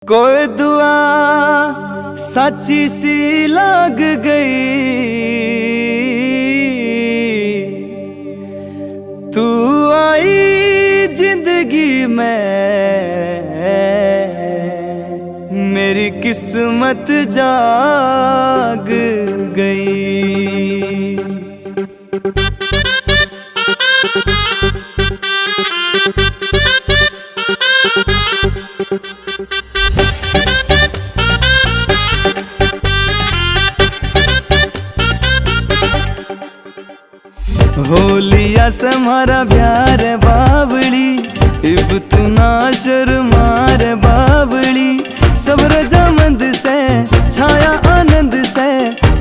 कोई दुआ सच्ची सी लग गई, तू आई जिंदगी में, मेरी किस्मत जाग गई। होलिया से हमारा प्यार बावड़ी, इब तू ना शर्मा रे बावड़ी। सब रजामंद से छाया आनंद से,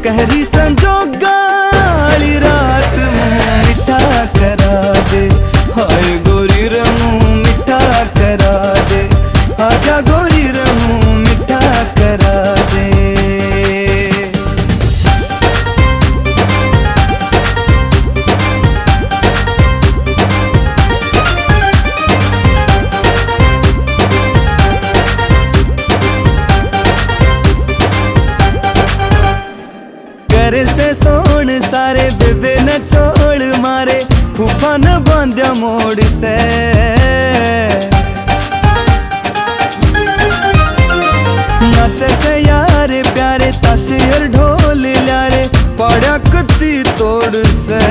कहरी संजोगा वाली रात मुँह मिठा करा दे। हाय गोरी रे मुँह मिठा करा दे, आजा गोरी रे मुँह मिठा करा दे। करे से सोन सारे बेबे न छोड़ मारे, फूफा न बांध्या मोड़ से। नाचे से यारे प्यारे ताशे और ढोल लारे, पड़ा कत्ती तोड़ से।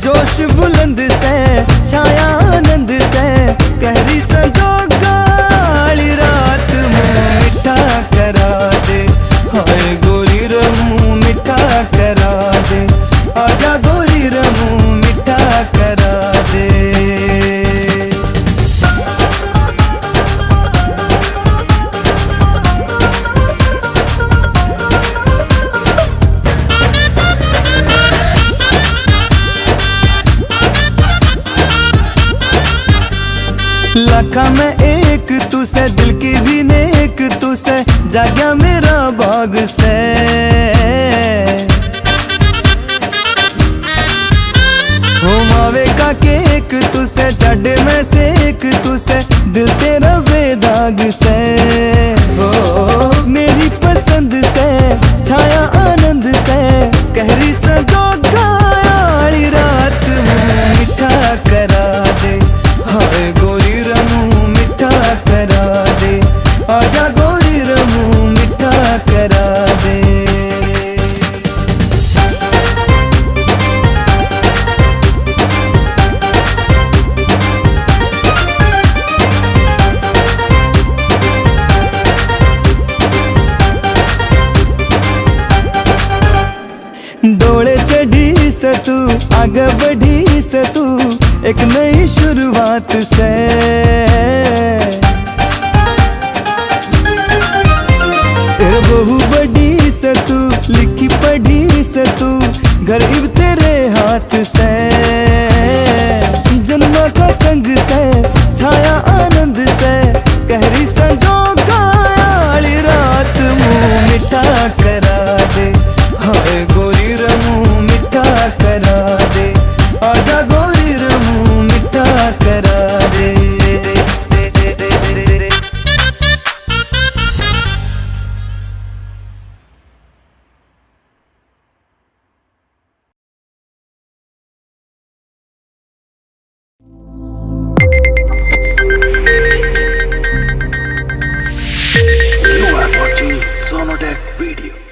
जोश बुलंद से छाया आनंद से, कहरी संजोगा वाली रात मुँह मिठा करा दे। हाय गोरी रे मुँह मिठा करा दे, आजा गोरी रे मुँह मिठा करा दे। लाखा में एक तू से, दिल की भी नेक तू से, जाग्या मेरा बाग से। हो मावे का केक तू से, जाडे में से एक तू से, दिल तेरा बेदाग से। हो मेरी पसंद से छाया आनंद से, कहरी संजोगा वाली रात मुँह मिठा करा दे। हाय गोरी रे मुँह मिठा करा दे, आजा गोरी रे मुँह मिठा करा दे। डोले चढ़ी से तू, आगे बढ़ी से तू, एक नई शुरुआत से। बहु बड़ी से तू, लिखी पढ़ी से तू, घर इब तेरे हाथ से। जन्मा का संग से छाया आनंद से, कहरी संजोगा वाली रात मुँह मिठा करा दे। हाय गोरी रे मुँह मिठा करा दे, आजा गोरी रे मुँह मिठा करा दे। You are watching Sonotech video.